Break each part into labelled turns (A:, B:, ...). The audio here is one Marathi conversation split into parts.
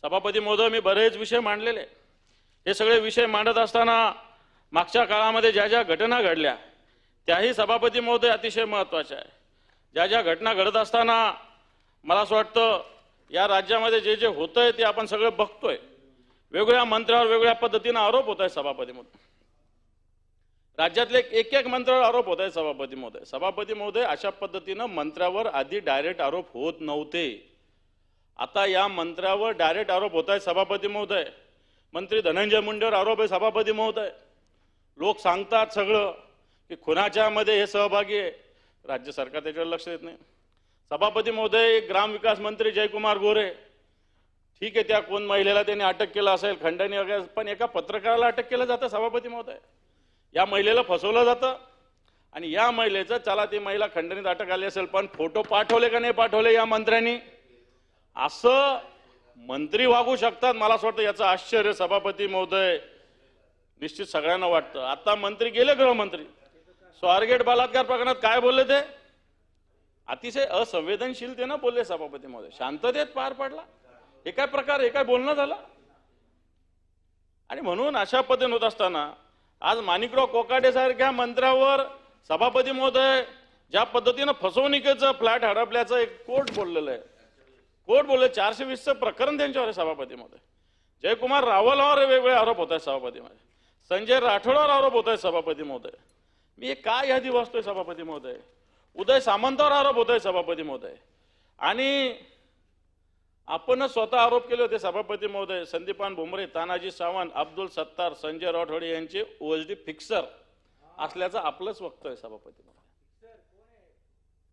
A: सभापती महोदय, मी बरेच विषय मांडलेले. हे सगळे विषय मांडत असताना मागच्या काळामध्ये ज्या ज्या घटना घडल्या त्याही सभापती महोदय अतिशय महत्त्वाच्या आहे. ज्या ज्या घटना घडत असताना मला असं वाटतं या राज्यामध्ये जे जे होतंय ते आपण सगळं बघतोय. वेगवेगळ्या मंत्र्यावर वेगवेगळ्या पद्धतीने आरोप होत आहेत सभापती महोदय. राज्यातले एक एक मंत्र्यावर आरोप होत आहेत सभापती महोदय. सभापती महोदय, अशा पद्धतीनं मंत्र्यावर आधी डायरेक्ट आरोप होत नव्हते. आता या मंत्र्यावर डायरेक्ट आरोप होत आहेत सभापती महोदय. मंत्री धनंजय मुंडेवर आरोप आहे सभापती महोदय. लोक सांगतात सगळं की खुनाच्या मध्ये हे सहभागी आहे. राज्य सरकार त्याच्यावर लक्ष देत नाही. सभापती महोदय, ग्रामविकास मंत्री जयकुमार गोरे, ठीक आहे, त्या कोण महिलेला त्यांनी अटक केलं असेल खंडणी वगैरे, पण एका पत्रकाराला अटक केलं जातं सभापती महोदय. या महिलेला फसवलं जातं आणि या महिलेचं चला ती महिला खंडणीत अटक आली असेल पण फोटो पाठवले का नाही पाठवले या मंत्र्यांनी? असं मंत्री वागू शकतात? मला असं वाटतं याचं आश्चर्य सभापती महोदय निश्चित सगळ्यांना वाटतं. आता मंत्री गेले, गृहमंत्री स्वारगेट बलात्कार प्रकरणात काय बोलले ते? अतिशय असंवेदनशीलतेनं बोलले सभापती महोदय. शांततेत पार पडला. हे काय प्रकार, हे काय बोलणं झालं? आणि म्हणून अशा पद्धतीने होत असताना आज माणिकराव कोकाटे सारख्या मंत्र्यावर सभापती महोदय ज्या पद्धतीनं फसवणुकीचं फ्लॅट हडपल्याचं एक कोर्ट बोललेलं आहे. कोर्ट बोलले 420चं प्रकरण त्यांच्यावर आहे सभापती महोदय. जयकुमार रावलावर वेगवेगळे आरोप होत आहेत सभापती महोदय. संजय राठोडवर आरोप होत आहेत सभापती महोदय. मी काय यादी वाचतोय सभापती महोदय. उदय सामंतावर आरोप होत आहे सभापती महोदय. आणि आपण स्वतः आरोप केले होते सभापती महोदय. संदीपान भुमरे, तानाजी सावंत, अब्दुल सत्तार, संजय राठोडे यांचे ओएसडी फिक्सर असल्याचं आपलंच वक्तव्य सभापती महोदय.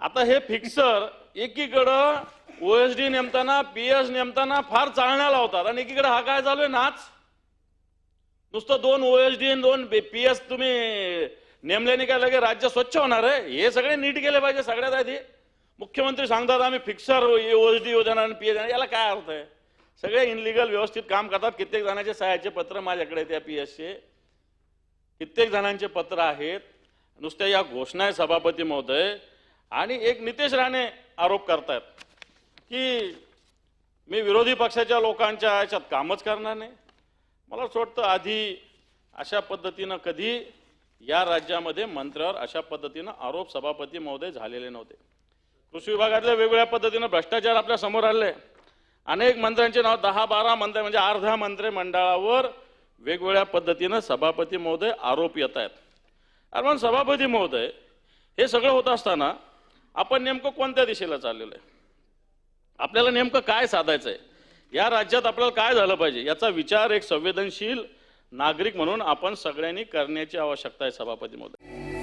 A: आता हे फिक्सर एकीकडं ओएसडी नेमताना पीएस नेमताना फार चालण्या लावतात आणि एकीकडे हा काय चालू आहे नाच. नुसतं 2 ओएसडी आणि 2 पीएस तुम्ही नेमल्याने काय लगे राज्य स्वच्छ होणार आहे? हे सगळे नीट केले पाहिजे. सगळ्यात आधी मुख्यमंत्री सांगतात आम्ही फिक्सर ओएसडी योजना आणि पीएस, याला काय अर्थ आहे? सगळे इनलिगल व्यवस्थित काम करतात. कित्येक जणांचे सहाय्याचे पत्र माझ्याकडे त्या पीएसचे कित्येक जणांचे पत्र आहेत. नुसत्या या घोषणा आहे सभापती महोदय. आणि एक नितेश राणे आरोप करतात की मी विरोधी पक्षाच्या लोकांच्या याच्यात कामच करणार नाही. मला असं वाटतं आधी अशा पद्धतीनं कधी या राज्यामध्ये मंत्र्यावर अशा पद्धतीनं आरोप सभापती महोदय झालेले नव्हते. कृषी विभागातल्या वेगवेगळ्या पद्धतीनं भ्रष्टाचार आपल्या समोर आले. अनेक मंत्र्यांचे नाव 10-12 मंत्री म्हणजे अर्ध्या मंत्रिमंडळावर वेगवेगळ्या पद्धतीनं सभापती महोदय आरोप येत आहेत. कारण सभापती महोदय, हे सगळं होत असताना आपण नेमकं कोणत्या दिशेला चाललेलं आहे? आपल्याला नेमकं काय साधायचं आहे? या राज्यात आपल्याला काय झालं पाहिजे याचा विचार एक संवेदनशील नागरिक म्हणून आपण सगळ्यांनी करण्याची आवश्यकता आहे सभापती महोदय.